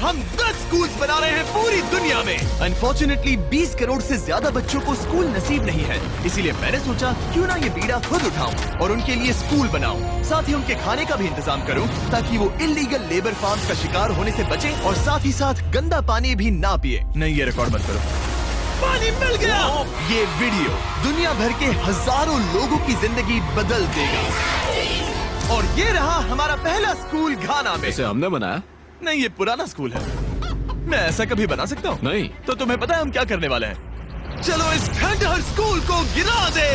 हम 10 स्कूल्स बना रहे हैं पूरी दुनिया में। अनफॉर्चुनेटली 20 करोड़ से ज्यादा बच्चों को स्कूल नसीब नहीं है, इसीलिए मैंने सोचा क्यों ना ये बीड़ा खुद उठाऊं और उनके लिए स्कूल बनाऊं। साथ ही उनके खाने का भी इंतजाम करूं ताकि वो इलीगल लेबर फार्म्स का शिकार होने से बचे और साथ ही साथ गंदा पानी भी ना पिए। नहीं, ये रिकॉर्ड मत करो। पानी मिल गया। ये वीडियो दुनिया भर के हजारों लोगों की जिंदगी बदल देगा। और ये रहा हमारा पहला स्कूल घाना में। इसे हमने बनाया? नहीं, ये पुराना स्कूल है। मैं ऐसा कभी बना सकता हूँ? नहीं। तो तुम्हें पता है हम क्या करने वाले हैं? चलो इस खंडहर स्कूल को गिरा दे।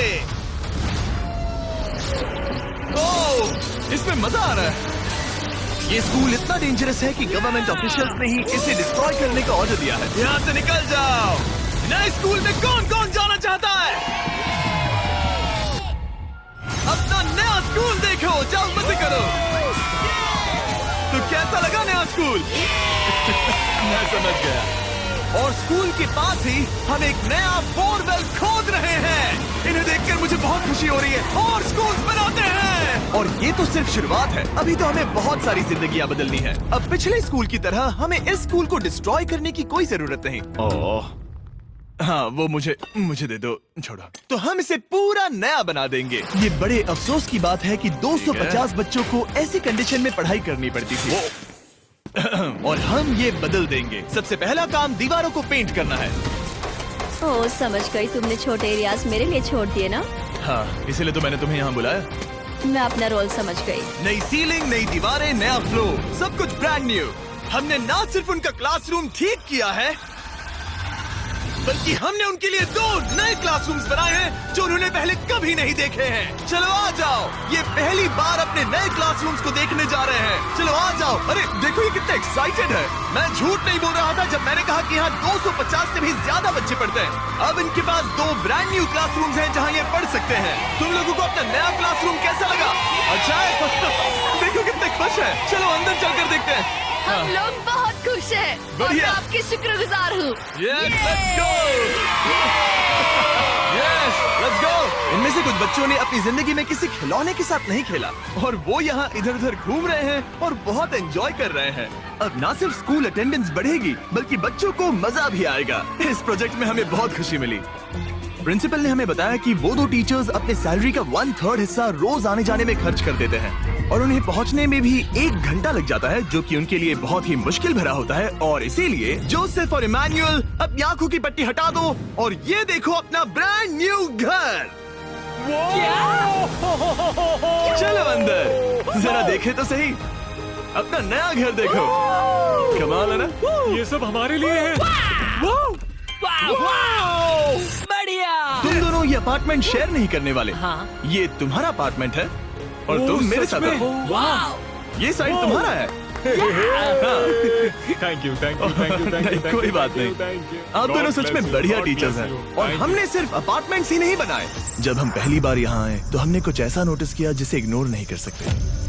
ओह, इसमें मजा आ रहा है। ये स्कूल इतना डेंजरस है कि गवर्नमेंट ऑफिशियल्स ने ही इसे डिस्ट्रॉय करने का ऑर्डर दिया है। यहाँ से निकल जाओ। नए स्कूल में कौन कौन जाना चाहता है? अपना नया स्कूल देखो, जाओ मजे करो। तो कैसा लगा नया स्कूल? मैं समझ गया। और स्कूल के पास ही हम एक नया बोरवेल खोद रहे हैं। इन्हें देखकर मुझे बहुत खुशी हो रही है। और स्कूल बनाते हैं। और ये तो सिर्फ शुरुआत है, अभी तो हमें बहुत सारी जिंदगियां बदलनी है। अब पिछले स्कूल की तरह हमें इस स्कूल को डिस्ट्रॉय करने की कोई जरूरत नहीं। ओह, हाँ, वो मुझे दे दो, छोड़ो। तो हम इसे पूरा नया बना देंगे। ये बड़े अफसोस की बात है कि 250 बच्चों को ऐसी कंडीशन में पढ़ाई करनी पड़ती थी। और हम ये बदल देंगे। सबसे पहला काम दीवारों को पेंट करना है। ओह, समझ गई। तुमने छोटे एरियाज मेरे लिए छोड़ दिए ना? हाँ, इसीलिए तो मैंने तुम्हें यहाँ बुलाया। मैं अपना रोल समझ गई। नई सीलिंग, नई दीवारें, नया फ्लोर, सब कुछ ब्रांड न्यू। हमने ना सिर्फ उनका क्लासरूम ठीक किया है, बल्कि हमने उनके लिए 2 नए क्लासरूम्स बनाए हैं जो उन्होंने पहले कभी नहीं देखे हैं। चलो आ जाओ, ये पहली बार अपने नए क्लासरूम्स को देखने जा रहे हैं। चलो आ जाओ। अरे देखो, ये कितने एक्साइटेड है। मैं झूठ नहीं बोल रहा था जब मैंने कहा कि यहाँ 250 से भी ज्यादा बच्चे पढ़ते हैं। अब इनके पास 2 ब्रांड न्यू क्लासरूम्स हैं जहाँ ये पढ़ सकते हैं। तुम लोगों को अपना नया क्लासरूम कैसा लगा? अच्छा है। देखो कितने खुश है। चलो अंदर चलकर देखते हैं। हम लोग बहुत खुश हैं और मैं आपकी शुक्रगुजार हूँ। Let's go! इनमें से कुछ बच्चों ने अपनी जिंदगी में किसी खिलौने के साथ नहीं खेला और वो यहाँ इधर उधर घूम रहे हैं और बहुत एंजॉय कर रहे हैं। अब ना सिर्फ स्कूल अटेंडेंस बढ़ेगी बल्कि बच्चों को मजा भी आएगा। इस प्रोजेक्ट में हमें बहुत खुशी मिली। प्रिंसिपल ने हमें बताया कि वो 2 टीचर्स अपने सैलरी का 1/3 हिस्सा रोज आने जाने में खर्च कर देते हैं और उन्हें पहुंचने में भी 1 घंटा लग जाता है, जो कि उनके लिए बहुत ही मुश्किल भरा होता है। और इसीलिए जोसेफ और इमैनुअल अपनी आंखों की पट्टी हटा दो और ये देखो अपना ब्रांड न्यू घर। चलो अंदर जरा देखे तो सही, अपना नया घर देखो। कमाल है ना? ये सब हमारे लिए है। बढ़िया। तुम दोनों ये अपार्टमेंट शेयर नहीं करने वाले। हाँ। ये तुम्हारा अपार्टमेंट है और तुम मेरे साथ हो। ये साइड तुम्हारा है। Thank you, thank you, thank you, thank you. कोई बात नहीं। आप दोनों सच में बढ़िया टीचर्स हैं। और हमने सिर्फ अपार्टमेंट्स ही नहीं बनाए। जब हम पहली बार यहाँ आए तो हमने कुछ ऐसा नोटिस किया जिसे इग्नोर नहीं कर सकते।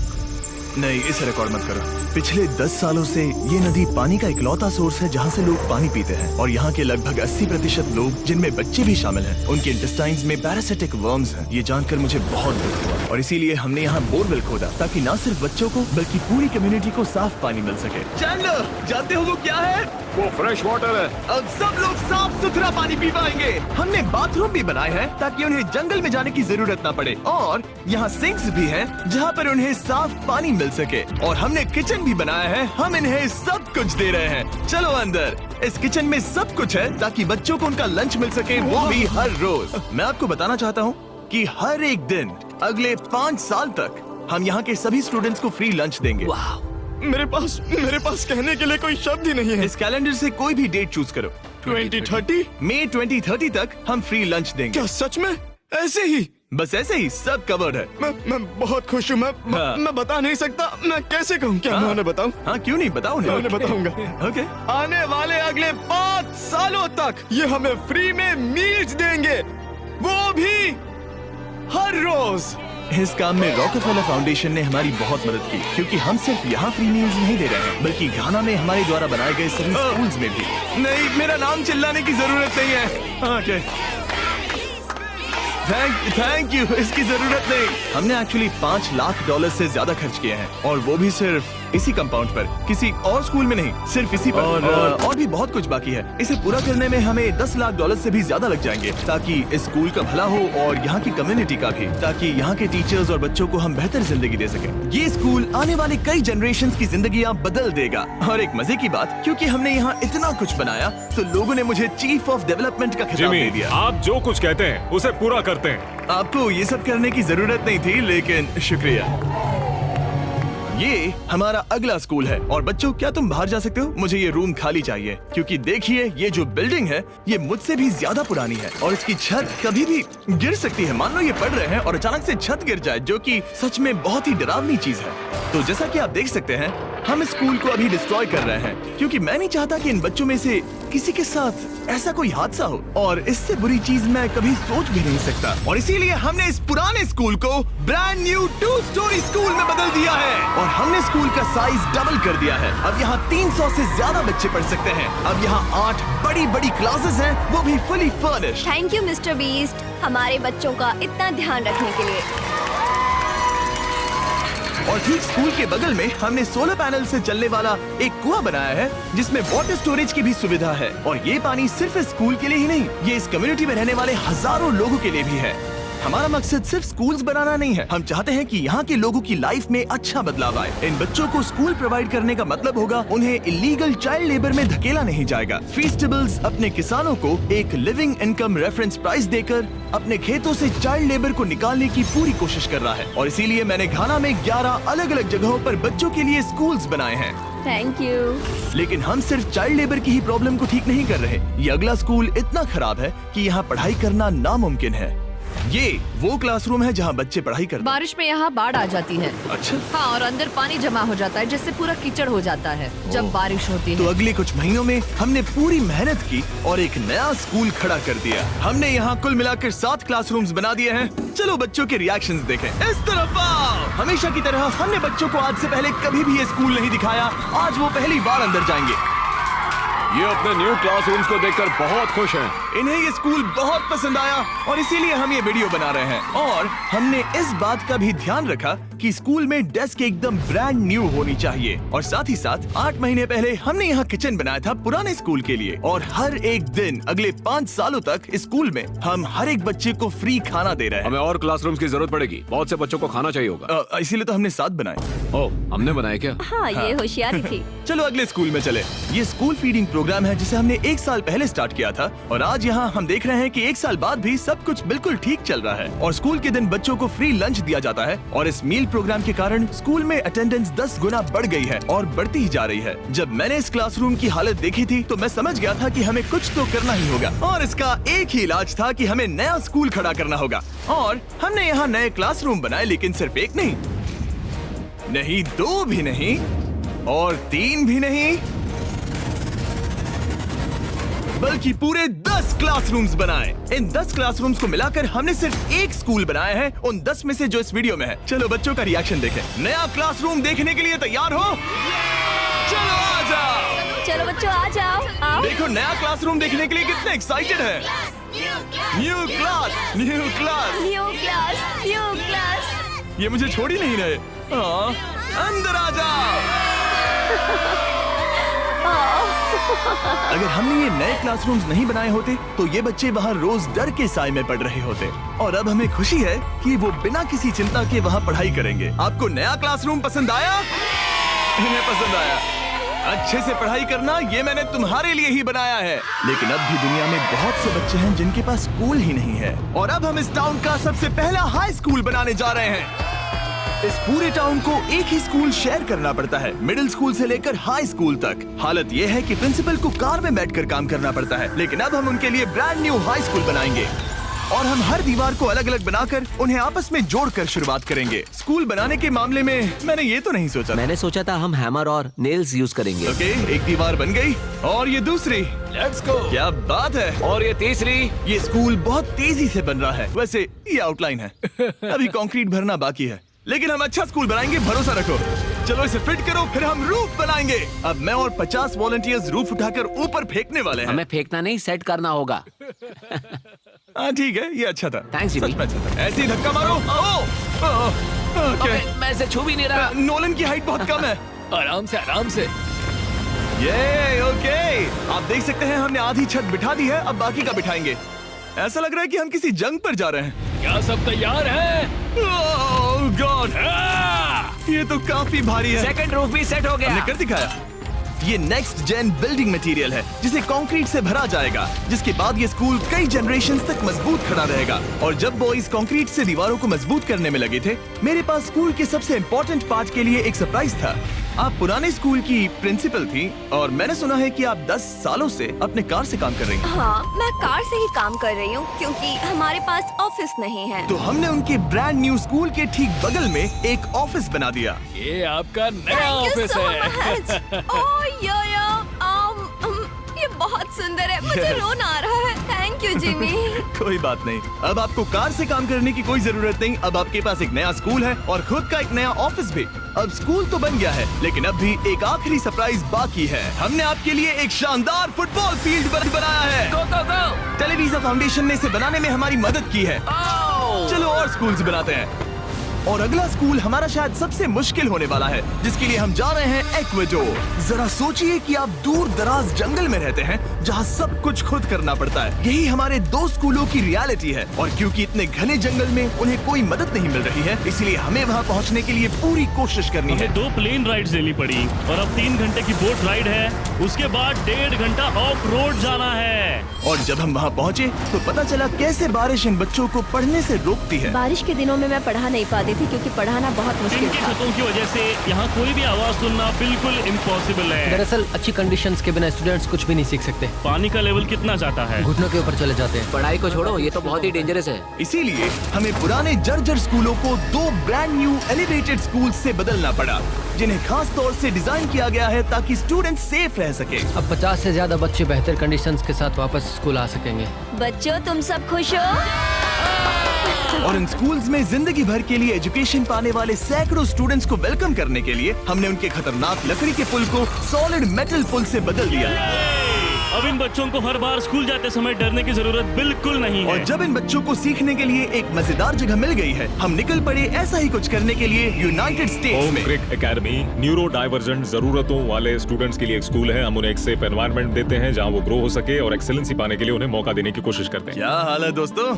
नहीं, इसे रिकॉर्ड मत करो। पिछले 10 सालों से ये नदी पानी का इकलौता सोर्स है जहाँ से लोग पानी पीते हैं और यहाँ के लगभग 80% लोग, जिनमें बच्चे भी शामिल हैं, उनके इंटेस्टाइन्स में पैरासिटिक वर्म्स हैं। ये जानकर मुझे बहुत दुख हुआ और इसीलिए हमने यहाँ बोरवेल खोदा ताकि न सिर्फ बच्चों को बल्कि पूरी कम्युनिटी को साफ पानी मिल सके। चैंडलर, जानते हो वो क्या है? वो फ्रेश वाटर है। अब सब लोग साफ सुथरा पानी पी पाएंगे। हमने बाथरूम भी बनाए हैं ताकि उन्हें जंगल में जाने की जरूरत ना पड़े और यहाँ सिंक्स भी हैं जहाँ पर उन्हें साफ पानी मिल सके। और हमने किचन भी बनाया है। हम इन्हें सब कुछ दे रहे हैं। चलो अंदर। इस किचन में सब कुछ है ताकि बच्चों को उनका लंच मिल सके, वो भी हर रोज। मैं आपको बताना चाहता हूँ कि हर एक दिन अगले 5 साल तक हम यहाँ के सभी स्टूडेंट्स को फ्री लंच देंगे। मेरे पास कहने के लिए कोई शब्द ही नहीं है। इस कैलेंडर से कोई भी डेट चूज करो। 2030? मई 2030 तक हम फ्री लंच देंगे। क्या सच में? ऐसे ही? बस ऐसे ही, सब कवर्ड है। मैं बहुत खुश हूँ। मैं बता नहीं सकता। मैं कैसे कहूँ? क्या मैं उन्हें बताऊँ? हाँ, क्यों नहीं, बताओ। मैं उन्हें बताऊंगा। ओके। आने वाले अगले 5 सालों तक ये हमें फ्री में मील्स देंगे, वो भी हर रोज। इस काम में रॉकफेलर फाउंडेशन ने हमारी बहुत मदद की, क्योंकि हम सिर्फ यहाँ फ्री मील्स नहीं दे रहे हैं बल्कि घाना में हमारे द्वारा बनाए गए सभी स्कूल्स में भी। नहीं, मेरा नाम चिल्लाने की जरूरत नहीं है। ओके, थैंक यू, इसकी जरूरत नहीं। हमने एक्चुअली $5 लाख से ज्यादा खर्च किए हैं और वो भी सिर्फ इसी कंपाउंड पर, किसी और स्कूल में नहीं, सिर्फ इसी पर। और भी बहुत कुछ बाकी है। इसे पूरा करने में हमें $10 लाख से भी ज्यादा लग जाएंगे, ताकि इस स्कूल का भला हो और यहाँ की कम्युनिटी का भी, ताकि यहाँ के टीचर्स और बच्चों को हम बेहतर जिंदगी दे सकें। ये स्कूल आने वाले कई जनरेशंस की जिंदगियाँ बदल देगा। और एक मजे की बात, क्योंकि हमने यहाँ इतना कुछ बनाया, तो लोगों ने मुझे चीफ ऑफ डेवलपमेंट का खिताब दे जिमी, दिया। आप जो कुछ कहते हैं उसे पूरा करते हैं। आपको ये सब करने की जरूरत नहीं थी, लेकिन शुक्रिया। ये हमारा अगला स्कूल है। और बच्चों, क्या तुम बाहर जा सकते हो? मुझे ये रूम खाली चाहिए, क्योंकि देखिए ये जो बिल्डिंग है ये मुझसे भी ज्यादा पुरानी है और इसकी छत कभी भी गिर सकती है। मान लो ये पढ़ रहे हैं और अचानक से छत गिर जाए, जो कि सच में बहुत ही डरावनी चीज है। तो जैसा कि आप देख सकते हैं, हम इस स्कूल को अभी डिस्ट्रॉय कर रहे हैं, क्योंकि मैं नहीं चाहता कि इन बच्चों में से किसी के साथ ऐसा कोई हादसा हो, और इससे बुरी चीज मैं कभी सोच भी नहीं सकता। और इसीलिए हमने इस पुराने स्कूल को ब्रांड न्यू 2 स्टोरी स्कूल में बदल दिया है और हमने स्कूल का साइज डबल कर दिया है। अब यहाँ 300 से ज्यादा बच्चे पढ़ सकते हैं। अब यहाँ 8 बड़ी बड़ी क्लासेस हैं, वो भी fully furnished. Thank you mister beast, हमारे बच्चों का इतना ध्यान रखने के लिए। और ठीक स्कूल के बगल में हमने सोलर पैनल से चलने वाला एक कुआं बनाया है, जिसमें वाटर स्टोरेज की भी सुविधा है। और ये पानी सिर्फ इस स्कूल के लिए ही नहीं, ये इस कम्युनिटी में रहने वाले हजारों लोगों के लिए भी है। हमारा मकसद सिर्फ स्कूल्स बनाना नहीं है, हम चाहते हैं कि यहाँ के लोगों की लाइफ में अच्छा बदलाव आए। इन बच्चों को स्कूल प्रोवाइड करने का मतलब होगा उन्हें इलीगल चाइल्ड लेबर में धकेला नहीं जाएगा। फीस्टेबल्स अपने किसानों को एक लिविंग इनकम रेफरेंस प्राइस देकर अपने खेतों से चाइल्ड लेबर को निकालने की पूरी कोशिश कर रहा है। और इसीलिए मैंने घाना में 11 अलग अलग जगहों पर बच्चों के लिए स्कूल्स बनाए हैं। Thank you. लेकिन हम सिर्फ चाइल्ड लेबर की ही प्रॉब्लम को ठीक नहीं कर रहे। ये अगला स्कूल इतना खराब है कि यहाँ पढ़ाई करना नामुमकिन है। ये वो क्लासरूम है जहाँ बच्चे पढ़ाई करते हैं। बारिश में यहाँ बाढ़ आ जाती है। अच्छा, हाँ, और अंदर पानी जमा हो जाता है, जिससे पूरा कीचड़ हो जाता है जब बारिश होती तो है। अगले कुछ महीनों में हमने पूरी मेहनत की और एक नया स्कूल खड़ा कर दिया। हमने यहाँ कुल मिलाकर 7 क्लासरूम्स बना दिए हैं। चलो बच्चों के रिएक्शंस देखें। इस तरफ आओ। हमेशा की तरह हमने बच्चों को आज से पहले कभी भी ये स्कूल नहीं दिखाया। आज वो पहली बार अंदर जाएंगे। ये अपने न्यू क्लासरूम्स को देखकर बहुत खुश हैं। इन्हें ये स्कूल बहुत पसंद आया और इसीलिए हम ये वीडियो बना रहे हैं। और हमने इस बात का भी ध्यान रखा कि स्कूल में डेस्क एकदम ब्रांड न्यू होनी चाहिए। और साथ ही साथ 8 महीने पहले हमने यहाँ किचन बनाया था पुराने स्कूल के लिए। और हर एक दिन अगले 5 सालों तक इस स्कूल में हम हर एक बच्चे को फ्री खाना दे रहे हैं। हमें और क्लासरूम्स की जरूरत पड़ेगी, बहुत से बच्चों को खाना चाहिए होगा। इसीलिए तो हमने 7 बनाए। ओह, हमने बनाए क्या? हाँ, ये होशियारी थी। चलो अगले स्कूल में चले। ये स्कूल फीडिंग प्रोग्राम है जिसे हमने 1 साल पहले स्टार्ट किया था। और आज यहाँ हम देख रहे हैं कि 1 साल बाद भी सब कुछ बिल्कुल ठीक चल रहा है। और स्कूल के दिन बच्चों को फ्री लंच दिया जाता है। और इस मील प्रोग्राम के कारण स्कूल में अटेंडेंस 10 गुना बढ़ गई है और बढ़ती ही जा रही है। जब मैंने इस क्लासरूम की हालत देखी थी तो मैं समझ गया था कि हमें कुछ तो करना ही होगा। और इसका एक ही इलाज था कि हमें नया स्कूल खड़ा करना होगा। और हमने यहाँ नए क्लासरूम बनाए, लेकिन सिर्फ एक नहीं, 2 भी नहीं और 3 भी नहीं, बल्कि पूरे 10 क्लासरूम्स बनाए। इन 10 क्लासरूम्स को मिलाकर हमने सिर्फ एक स्कूल बनाया है, उन 10 में से जो इस वीडियो में है। चलो बच्चों का रिएक्शन देखें। नया क्लासरूम देखने के लिए तैयार हो? चलो आ जाओ। चलो बच्चों आ जाओ, आओ। देखो नया क्लासरूम देखने के लिए कितने एक्साइटेड है। New class, new class. New class, new class. ये मुझे छोड़ ही नहीं रहे। अंदर आ जाओ। अगर हमने ये नए क्लासरूम्स नहीं बनाए होते तो ये बच्चे वहाँ रोज डर के साए में पढ़ रहे होते। और अब हमें खुशी है कि वो बिना किसी चिंता के वहाँ पढ़ाई करेंगे। आपको नया क्लासरूम पसंद आया? इन्हें पसंद आया। अच्छे से पढ़ाई करना ये मैंने तुम्हारे लिए ही बनाया है। लेकिन अब भी दुनिया में बहुत से बच्चे हैं जिनके पास स्कूल ही नहीं है। और अब हम इस टाउन का सबसे पहला हाई स्कूल बनाने जा रहे हैं। इस पूरे टाउन को एक ही स्कूल शेयर करना पड़ता है, मिडिल स्कूल से लेकर हाई स्कूल तक। हालत ये है कि प्रिंसिपल को कार में बैठकर काम करना पड़ता है। लेकिन अब हम उनके लिए ब्रांड न्यू हाई स्कूल बनाएंगे और हम हर दीवार को अलग अलग बनाकर उन्हें आपस में जोड़कर शुरुआत करेंगे। स्कूल बनाने के मामले में मैंने ये तो नहीं सोचा। मैंने सोचा था हम हैमर और नेल्स यूज करेंगे। ओके, एक दीवार बन गई और ये दूसरी। Let's go. क्या बात है। और ये तीसरी। ये स्कूल बहुत तेजी से बन रहा है। वैसे ये आउटलाइन है, अभी कंक्रीट भरना बाकी है, लेकिन हम अच्छा स्कूल बनाएंगे, भरोसा रखो। चलो इसे फिट करो, फिर हम रूफ बनाएंगे। अब मैं और 50 वॉलंटियर्स रूफ उठाकर ऊपर फेंकने वाले हैं। हमें फेंकना नहीं, सेट करना होगा। हाँ ठीक है, ये अच्छा था। Thanks, सच Jimmy. में अच्छा था। ऐसे ही धक्का मारो। क्या? मैं इसे छू भी नहीं रहा। नोलन की हाइट बहुत कम है। आराम से आराम से। ये ओके, आप देख सकते हैं हमने आधी छत बिठा दी है, अब बाकी का बिठाएंगे। ऐसा लग रहा है कि हम किसी जंग पर जा रहे हैं। क्या सब तैयार है? ओह गॉड, ये तो काफी भारी है। सेकंड रूफ भी सेट हो हमने गया। कर दिखाया। ये नेक्स्ट जेन बिल्डिंग मटेरियल है जिसे कंक्रीट से भरा जाएगा, जिसके बाद ये स्कूल कई जनरेशंस तक मजबूत खड़ा रहेगा। और जब बॉयज कंक्रीट से दीवारों को मजबूत करने में लगे थे, मेरे पास स्कूल के सबसे इम्पोर्टेंट पार्ट के लिए एक सरप्राइज था। आप पुराने स्कूल की प्रिंसिपल थी और मैंने सुना है कि आप 10 सालों से अपने कार से काम कर रही हैं। हाँ, मैं कार से ही काम कर रही हूँ क्योंकि हमारे पास ऑफिस नहीं है। तो हमने उनके ब्रांड न्यू स्कूल के ठीक बगल में एक ऑफिस बना दिया। ये आपका नया Thank you ऑफिस so है। much. Oh, ये बहुत सुंदर है, मुझे रोना आ रहा है। Thank you Jimmy. कोई बात नहीं, अब आपको कार से काम करने की कोई जरूरत नहीं। अब आपके पास एक नया स्कूल है और खुद का एक नया ऑफिस भी। अब स्कूल तो बन गया है, लेकिन अब भी एक आखिरी सरप्राइज बाकी है। हमने आपके लिए एक शानदार फुटबॉल फील्ड बनाया है। गो गो गो। टेलीविजन फाउंडेशन ने इसे बनाने में हमारी मदद की है। चलो और स्कूल्स बनाते हैं। और अगला स्कूल हमारा शायद सबसे मुश्किल होने वाला है, जिसके लिए हम जा रहे हैं एक्वाडोर। जरा सोचिए कि आप दूर दराज जंगल में रहते हैं जहां सब कुछ खुद करना पड़ता है। यही हमारे 2 स्कूलों की रियलिटी है। और क्योंकि इतने घने जंगल में उन्हें कोई मदद नहीं मिल रही है, इसलिए हमें वहां पहुंचने के लिए पूरी कोशिश करनी है। हमें 2 प्लेन राइड्स लेनी पड़ी और अब 3 घंटे की बोट राइड है। उसके बाद 1.5 घंटा ऑफ रोड जाना है। और जब हम वहां पहुंचे तो पता चला कैसे बारिश इन बच्चों को पढ़ने से रोकती है। बारिश के दिनों में मैं पढ़ा नहीं पाती थी क्योंकि पढ़ाना बहुत मुश्किल इनकी था। छतों की वजह से यहाँ कोई भी आवाज सुनना बिल्कुल इम्पॉसिबल है। दरअसल अच्छी कंडीशंस के बिना स्टूडेंट्स कुछ भी नहीं सीख सकते। पानी का लेवल कितना जाता है? घुटनों के ऊपर चले जाते हैं। पढ़ाई को छोड़ो, ये तो बहुत ही डेंजरस है। इसीलिए हमें पुराने जर्जर स्कूलों को 2 ब्रांड न्यू एलिवेटेड स्कूल से बदलना पड़ा, जिन्हें खास तौर से डिजाइन किया गया है ताकि स्टूडेंट सेफ रह सके। अब 50 से ज्यादा बच्चे बेहतर कंडीशंस के साथ वापस स्कूल आ सकेंगे। बच्चों, तुम सब खुश हो? और इन स्कूल्स में जिंदगी भर के लिए एजुकेशन पाने वाले सैकड़ों स्टूडेंट्स को वेलकम करने के लिए हमने उनके खतरनाक लकड़ी के पुल को सॉलिड मेटल पुल से बदल दिया। अब इन बच्चों को हर बार स्कूल जाते समय डरने की जरूरत बिल्कुल नहीं है। और जब इन बच्चों को सीखने के लिए एक मजेदार जगह मिल गई है, हम निकल पड़े ऐसा ही कुछ करने के लिए यूनाइटेड स्टेट्स होम में। क्रिक एकेडमी न्यूरो डाइवर्जेंट जरूरतों वाले स्टूडेंट्स के लिए एक स्कूल है। हम उन्हें एक सेफ एनवायरनमेंट देते हैं जहां वो ग्रो हो सके और एक्सेलेंसी पाने के लिए उन्हें मौका देने की कोशिश करते हैं। क्या हाल है दोस्तों?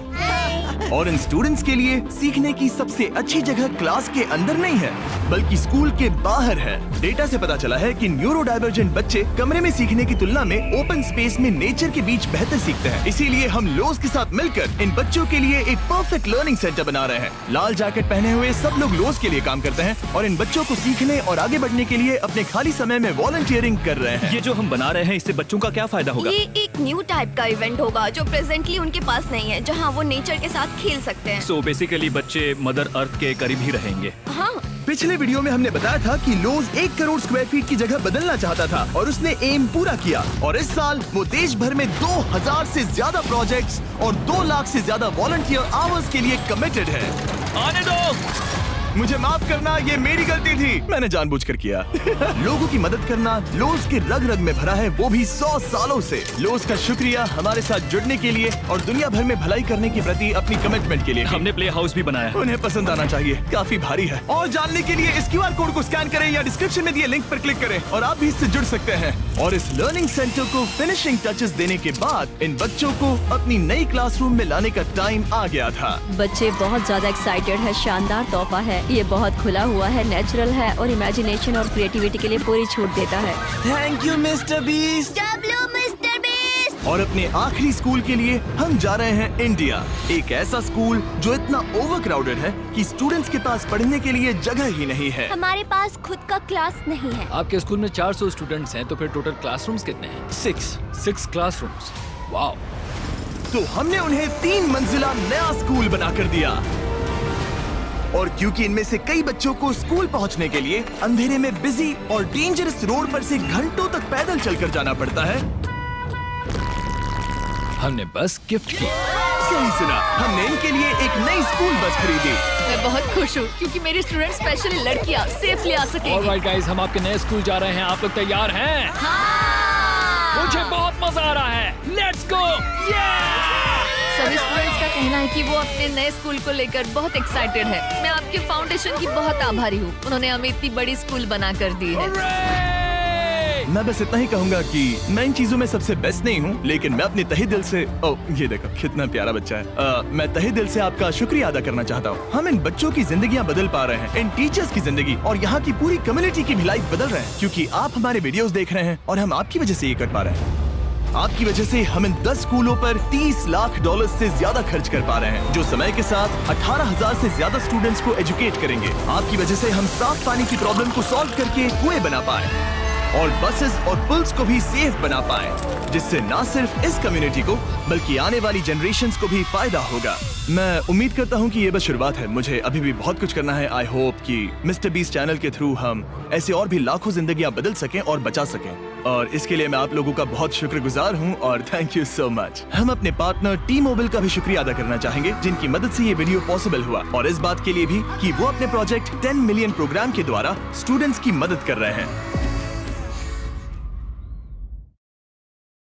और इन स्टूडेंट्स के लिए सीखने की सबसे अच्छी जगह क्लास के अंदर नहीं है, बल्कि स्कूल के बाहर है। डेटा से पता चला है कि न्यूरो डाइवर्जेंट बच्चे कमरे में सीखने की तुलना में ओपन स्पेस में नेचर के बीच बेहतर सीखते हैं। इसीलिए हम लोज के साथ मिलकर इन बच्चों के लिए एक परफेक्ट लर्निंग सेंटर बना रहे हैं। लाल जैकेट पहने हुए सब लोग लोज के लिए काम करते हैं और इन बच्चों को सीखने और आगे बढ़ने के लिए अपने खाली समय में वॉलंटियरिंग कर रहे हैं। ये जो हम बना रहे हैं, इससे बच्चों का क्या फायदा होगा? ये एक न्यू टाइप का इवेंट होगा जो प्रेजेंटली उनके पास नहीं है, जहाँ वो नेचर के साथ खेल सकते हैं। सो बेसिकली बच्चे मदर अर्थ के करीब ही रहेंगे। हाँ, पिछले वीडियो में हमने बताया था कि लोज 1 करोड़ स्क्वायर फीट की जगह बदलना चाहता था और उसने एम पूरा किया। और इस साल वो देश भर में 2000 से ज्यादा प्रोजेक्ट्स और 2 लाख से ज्यादा वॉलंटियर आवर्स के लिए कमिटेड है। आने दो। मुझे माफ करना, ये मेरी गलती थी, मैंने जानबूझकर किया। लोगों की मदद करना लोज के रग रग में भरा है, वो भी 100 सालों से। लोज का शुक्रिया हमारे साथ जुड़ने के लिए और दुनिया भर में भलाई करने के प्रति अपनी कमिटमेंट के लिए। हमने प्ले हाउस भी बनाया। उन्हें पसंद आना चाहिए, काफी भारी है। और जानने के लिए इस QR कोड को स्कैन करें या डिस्क्रिप्शन में दिए लिंक पर क्लिक करें और आप भी इससे जुड़ सकते हैं। और इस लर्निंग सेंटर को फिनिशिंग टचेस देने के बाद इन बच्चों को अपनी नई क्लासरूम में लाने का टाइम आ गया था। बच्चे बहुत ज्यादा एक्साइटेड है। शानदार तोहफा है, ये बहुत खुला हुआ है, नेचुरल है और इमेजिनेशन और क्रिएटिविटी के लिए पूरी छूट देता है। Thank you mister beast. और अपने आखिरी स्कूल के लिए हम जा रहे हैं इंडिया। एक ऐसा स्कूल जो इतना ओवरक्राउडेड है कि स्टूडेंट्स के पास पढ़ने के लिए जगह ही नहीं है। हमारे पास खुद का क्लास नहीं है। आपके स्कूल में 400 स्टूडेंट्स हैं, तो फिर टोटल क्लासरूम्स कितने हैं? 6 क्लासरूम्स। वाओ। तो हमने उन्हें 3 मंजिला नया स्कूल बनाकर दिया। और क्योंकि इनमें से कई बच्चों को स्कूल पहुंचने के लिए अंधेरे में बिजी और डेंजरस रोड पर से घंटों तक पैदल चलकर जाना पड़ता है, हमने बस गिफ्ट की। सही सुना, हमने इनके लिए एक नई स्कूल बस खरीदी। मैं बहुत खुश हूँ क्योंकि मेरे स्टूडेंट स्पेशली लड़कियाँ सेफली आ सकेंगी। ऑलराइट गाइस, हम आपके नए स्कूल जा रहे हैं। आप लोग तैयार हैं? हाँ। मुझे बहुत मजा आ रहा है। Let's go. सभी स्टूडेंट्स का कहना है कि वो अपने नए स्कूल को लेकर बहुत एक्साइटेड है। मैं आपके फाउंडेशन की बहुत आभारी हूँ, उन्होंने हमें इतनी बड़ी स्कूल बना कर दी है। मैं बस इतना ही कहूंगा कि मैं इन चीजों में सबसे बेस्ट नहीं हूँ, लेकिन मैं अपने तहे दिल से ये देखो कितना प्यारा बच्चा है। मैं तहे दिल से आपका शुक्रिया अदा करना चाहता हूँ। हम इन बच्चों की जिंदगियाँ बदल पा रहे हैं, इन टीचर्स की जिंदगी और यहाँ की पूरी कम्युनिटी की भी लाइफ बदल रहे हैं, क्योंकि आप हमारे वीडियोस देख रहे हैं और हम आपकी वजह से ये कर पा रहे हैं। आपकी वजह से हम इन 10 स्कूलों पर $30 लाख से ज्यादा खर्च कर पा रहे हैं, जो समय के साथ 18,000 से ज्यादा स्टूडेंट्स को एजुकेट करेंगे। आपकी वजह से हम साफ पानी की प्रॉब्लम को सॉल्व करके कुएं बना पाए और बसेस और पुल्स को भी सेफ बना पाए, जिससे न सिर्फ इस कम्युनिटी को बल्कि आने वाली जनरेशंस को भी फायदा होगा। मैं उम्मीद करता हूँ कि ये बस शुरुआत है, मुझे अभी भी बहुत कुछ करना है। आई होप कि मिस्टर बीस्ट चैनल के थ्रू हम ऐसे और भी लाखों जिंदगियां बदल सकें और बचा सकें, और इसके लिए मैं आप लोगों का बहुत शुक्रगुजार हूँ और थैंक यू सो मच। हम अपने पार्टनर टी मोबाइल का भी शुक्रिया अदा करना चाहेंगे, जिनकी मदद से ये वीडियो पॉसिबल हुआ, और इस बात के लिए भी कि वो अपने प्रोजेक्ट 10 मिलियन प्रोग्राम के द्वारा स्टूडेंट्स की मदद कर रहे हैं।